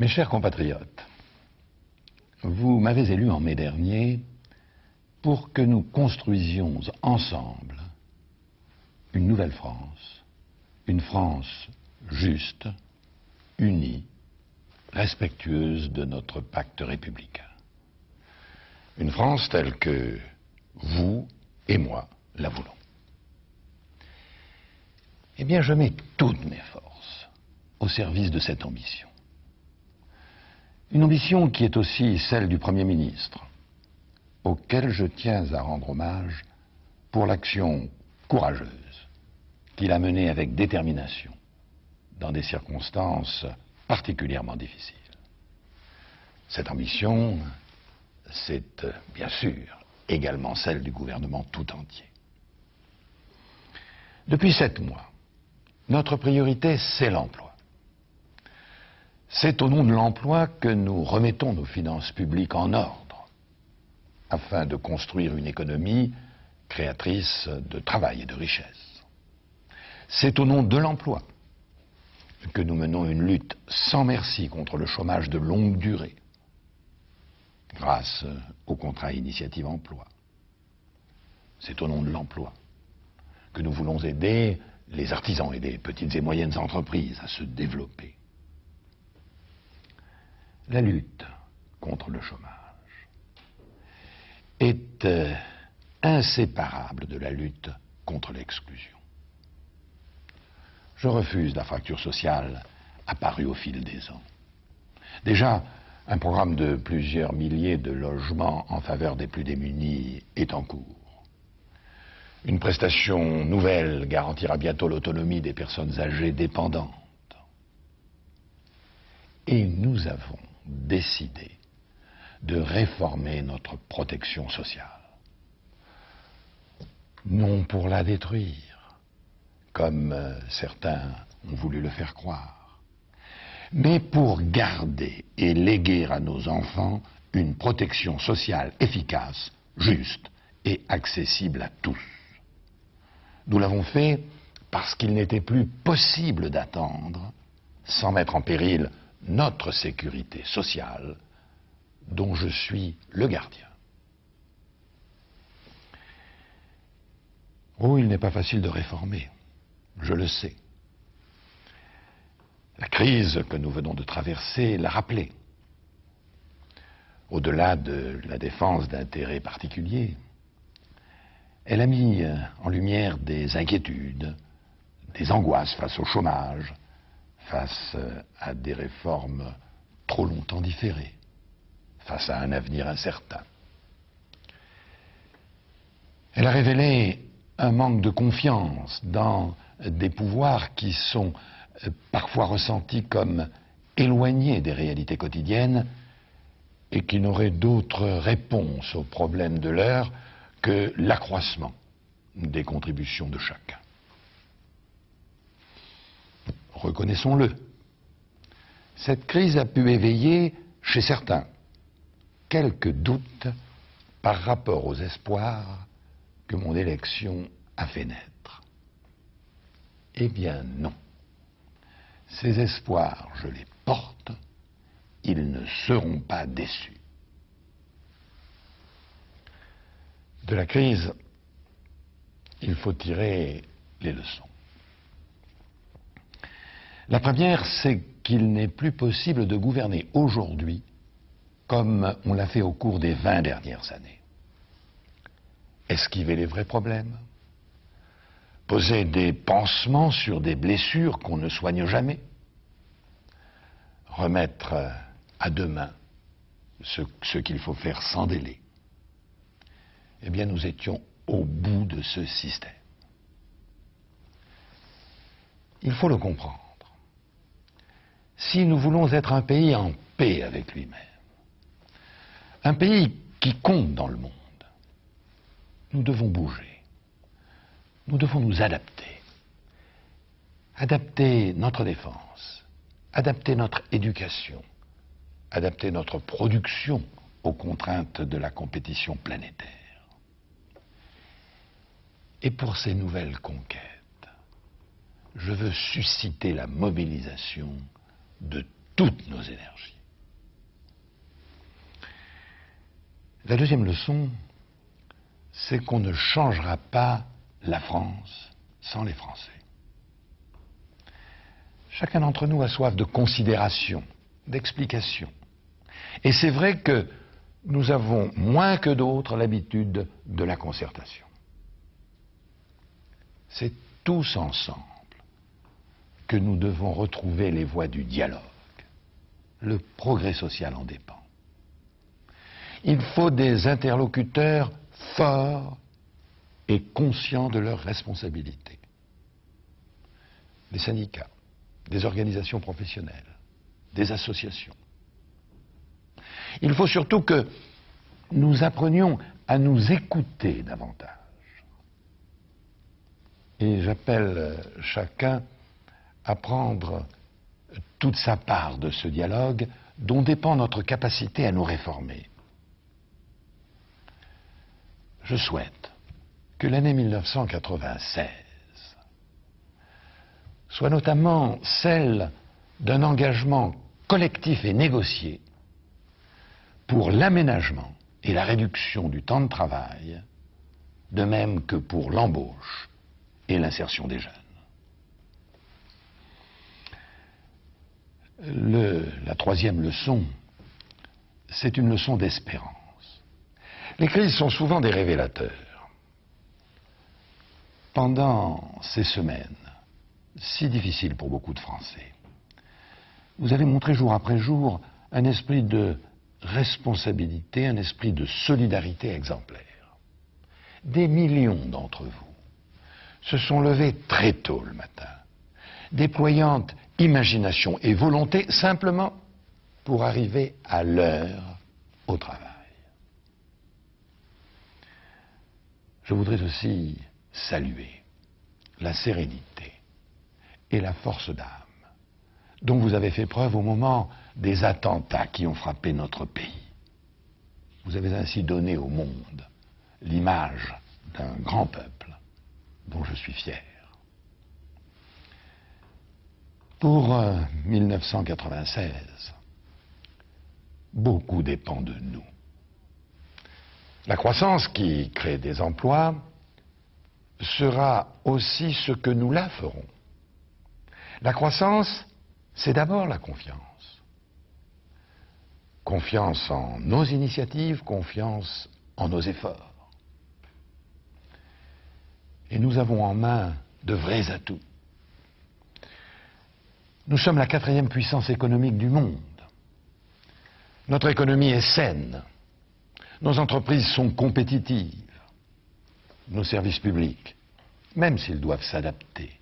Mes chers compatriotes, vous m'avez élu en mai dernier pour que nous construisions ensemble une nouvelle France, une France juste, unie, respectueuse de notre pacte républicain. Une France telle que vous et moi la voulons. Eh bien, je mets toutes mes forces au service de cette ambition. Une ambition qui est aussi celle du Premier ministre, auquel je tiens à rendre hommage pour l'action courageuse qu'il a menée avec détermination dans des circonstances particulièrement difficiles. Cette ambition, c'est bien sûr également celle du gouvernement tout entier. Depuis 7 mois, notre priorité, c'est l'emploi. C'est au nom de l'emploi que nous remettons nos finances publiques en ordre, afin de construire une économie créatrice de travail et de richesse. C'est au nom de l'emploi que nous menons une lutte sans merci contre le chômage de longue durée, grâce au contrat Initiative Emploi. C'est au nom de l'emploi que nous voulons aider les artisans et les petites et moyennes entreprises à se développer. La lutte contre le chômage est inséparable de la lutte contre l'exclusion. Je refuse la fracture sociale apparue au fil des ans. Déjà, un programme de plusieurs milliers de logements en faveur des plus démunis est en cours. Une prestation nouvelle garantira bientôt l'autonomie des personnes âgées dépendantes. Et nous avons décidé de réformer notre protection sociale. Non pour la détruire, comme certains ont voulu le faire croire, mais pour garder et léguer à nos enfants une protection sociale efficace, juste et accessible à tous. Nous l'avons fait parce qu'il n'était plus possible d'attendre sans mettre en péril notre sécurité sociale, dont je suis le gardien. Oh, il n'est pas facile de réformer, je le sais. La crise que nous venons de traverser l'a rappelé. Au-delà de la défense d'intérêts particuliers, elle a mis en lumière des inquiétudes, des angoisses face au chômage, face à des réformes trop longtemps différées, face à un avenir incertain. Elle a révélé un manque de confiance dans des pouvoirs qui sont parfois ressentis comme éloignés des réalités quotidiennes et qui n'auraient d'autre réponse aux problèmes de l'heure que l'accroissement des contributions de chacun. Reconnaissons-le, cette crise a pu éveiller chez certains quelques doutes par rapport aux espoirs que mon élection a fait naître. Eh bien non. Ces espoirs, je les porte, ils ne seront pas déçus. De la crise, il faut tirer les leçons. La première, c'est qu'il n'est plus possible de gouverner aujourd'hui comme on l'a fait au cours des 20 dernières années. Esquiver les vrais problèmes, poser des pansements sur des blessures qu'on ne soigne jamais, remettre à demain ce qu'il faut faire sans délai. Eh bien, nous étions au bout de ce système. Il faut le comprendre. Si nous voulons être un pays en paix avec lui-même, un pays qui compte dans le monde, nous devons bouger. Nous devons nous adapter. Adapter notre défense, adapter notre éducation, adapter notre production aux contraintes de la compétition planétaire. Et pour ces nouvelles conquêtes, je veux susciter la mobilisation de toutes nos énergies. La deuxième leçon, c'est qu'on ne changera pas la France sans les Français. Chacun d'entre nous a soif de considération, d'explication. Et c'est vrai que nous avons moins que d'autres l'habitude de la concertation. C'est tous ensemble que nous devons retrouver les voies du dialogue. Le progrès social en dépend. Il faut des interlocuteurs forts et conscients de leurs responsabilités. Des syndicats, des organisations professionnelles, des associations. Il faut surtout que nous apprenions à nous écouter davantage. Et j'appelle chacun à prendre toute sa part de ce dialogue dont dépend notre capacité à nous réformer. Je souhaite que l'année 1996 soit notamment celle d'un engagement collectif et négocié pour l'aménagement et la réduction du temps de travail, de même que pour l'embauche et l'insertion des jeunes. La troisième leçon, c'est une leçon d'espérance. Les crises sont souvent des révélateurs. Pendant ces semaines, si difficiles pour beaucoup de Français, vous avez montré jour après jour un esprit de responsabilité, un esprit de solidarité exemplaire. Des millions d'entre vous se sont levés très tôt le matin, déployant imagination et volonté simplement pour arriver à l'heure au travail. Je voudrais aussi saluer la sérénité et la force d'âme dont vous avez fait preuve au moment des attentats qui ont frappé notre pays. Vous avez ainsi donné au monde l'image d'un grand peuple dont je suis fier. Pour 1996, beaucoup dépend de nous. La croissance qui crée des emplois sera aussi ce que nous la ferons. La croissance, c'est d'abord la confiance. Confiance en nos initiatives, confiance en nos efforts. Et nous avons en main de vrais atouts. Nous sommes la 4e puissance économique du monde. Notre économie est saine. Nos entreprises sont compétitives. Nos services publics, même s'ils doivent s'adapter,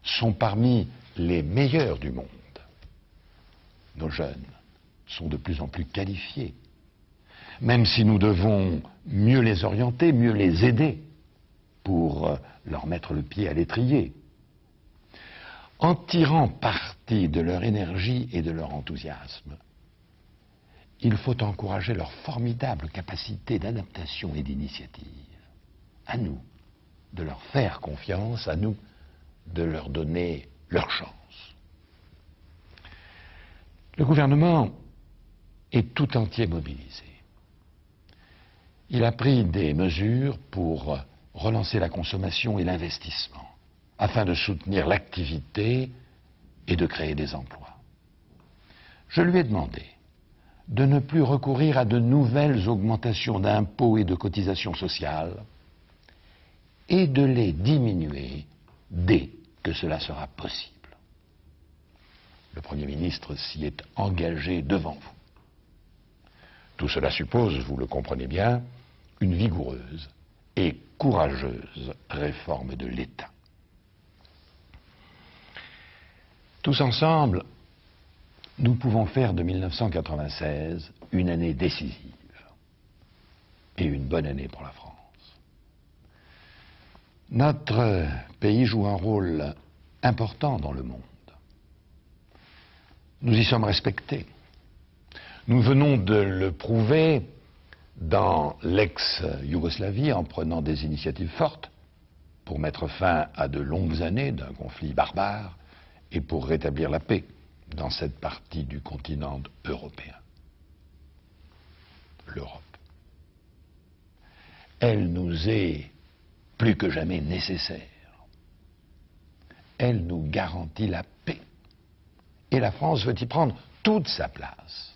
sont parmi les meilleurs du monde. Nos jeunes sont de plus en plus qualifiés, même si nous devons mieux les orienter, mieux les aider pour leur mettre le pied à l'étrier. En tirant parti de leur énergie et de leur enthousiasme, il faut encourager leur formidable capacité d'adaptation et d'initiative. À nous de leur faire confiance, à nous de leur donner leur chance. Le gouvernement est tout entier mobilisé. Il a pris des mesures pour relancer la consommation et l'investissement, afin de soutenir l'activité et de créer des emplois. Je lui ai demandé de ne plus recourir à de nouvelles augmentations d'impôts et de cotisations sociales et de les diminuer dès que cela sera possible. Le Premier ministre s'y est engagé devant vous. Tout cela suppose, vous le comprenez bien, une vigoureuse et courageuse réforme de l'État. Tous ensemble, nous pouvons faire de 1996 une année décisive et une bonne année pour la France. Notre pays joue un rôle important dans le monde. Nous y sommes respectés. Nous venons de le prouver dans l'ex-Yougoslavie en prenant des initiatives fortes pour mettre fin à de longues années d'un conflit barbare et pour rétablir la paix. dans cette partie du continent européen, l'Europe. Elle nous est plus que jamais nécessaire. Elle nous garantit la paix. Et la France veut y prendre toute sa place.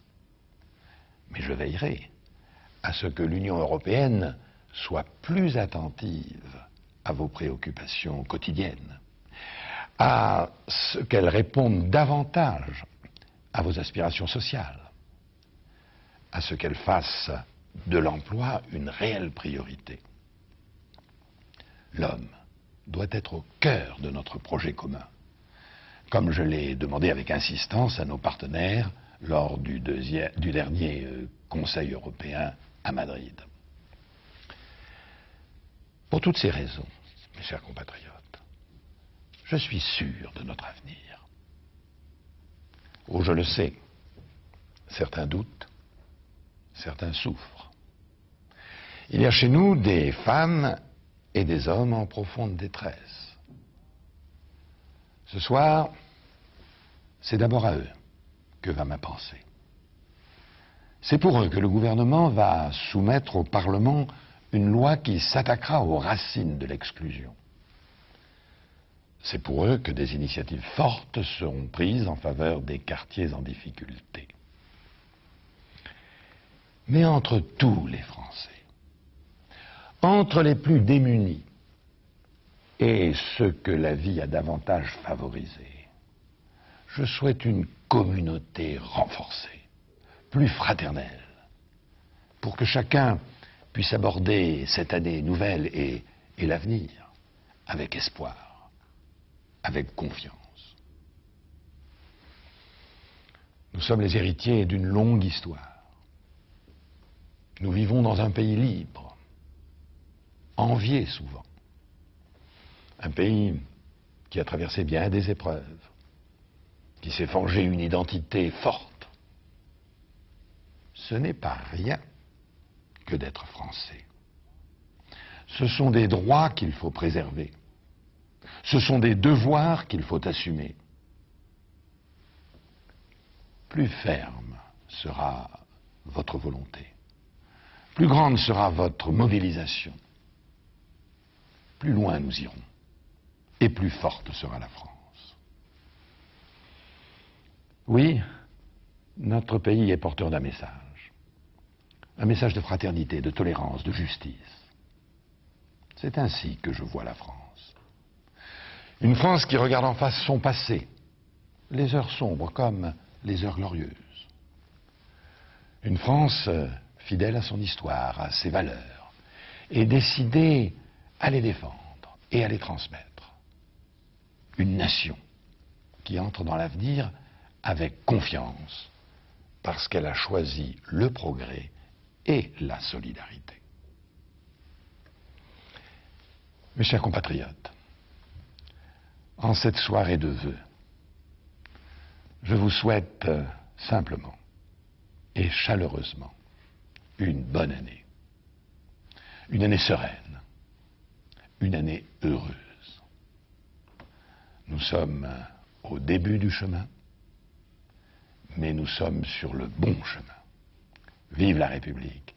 Mais je veillerai à ce que l'Union européenne soit plus attentive à vos préoccupations quotidiennes, à ce qu'elle réponde davantage à vos aspirations sociales, à ce qu'elle fasse de l'emploi une réelle priorité. L'homme doit être au cœur de notre projet commun, comme je l'ai demandé avec insistance à nos partenaires lors du dernier Conseil européen à Madrid. Pour toutes ces raisons, mes chers compatriotes, je suis sûr de notre avenir. Oh, je le sais, certains doutent, certains souffrent. Il y a chez nous des femmes et des hommes en profonde détresse. Ce soir, c'est d'abord à eux que va ma pensée. C'est pour eux que le gouvernement va soumettre au Parlement une loi qui s'attaquera aux racines de l'exclusion. C'est pour eux que des initiatives fortes seront prises en faveur des quartiers en difficulté. Mais entre tous les Français, entre les plus démunis et ceux que la vie a davantage favorisés, je souhaite une communauté renforcée, plus fraternelle, pour que chacun puisse aborder cette année nouvelle et l'avenir avec espoir, avec confiance. Nous sommes les héritiers d'une longue histoire. Nous vivons dans un pays libre, envié souvent. Un pays qui a traversé bien des épreuves, qui s'est forgé une identité forte. Ce n'est pas rien que d'être français. Ce sont des droits qu'il faut préserver. Ce sont des devoirs qu'il faut assumer. Plus ferme sera votre volonté. Plus grande sera votre mobilisation. Plus loin nous irons. Et plus forte sera la France. Oui, notre pays est porteur d'un message. Un message de fraternité, de tolérance, de justice. C'est ainsi que je vois la France. Une France qui regarde en face son passé, les heures sombres comme les heures glorieuses. Une France fidèle à son histoire, à ses valeurs, et décidée à les défendre et à les transmettre. Une nation qui entre dans l'avenir avec confiance, parce qu'elle a choisi le progrès et la solidarité. Mes chers compatriotes, en cette soirée de vœux, je vous souhaite simplement et chaleureusement une bonne année. Une année sereine, une année heureuse. Nous sommes au début du chemin, mais nous sommes sur le bon chemin. Vive la République!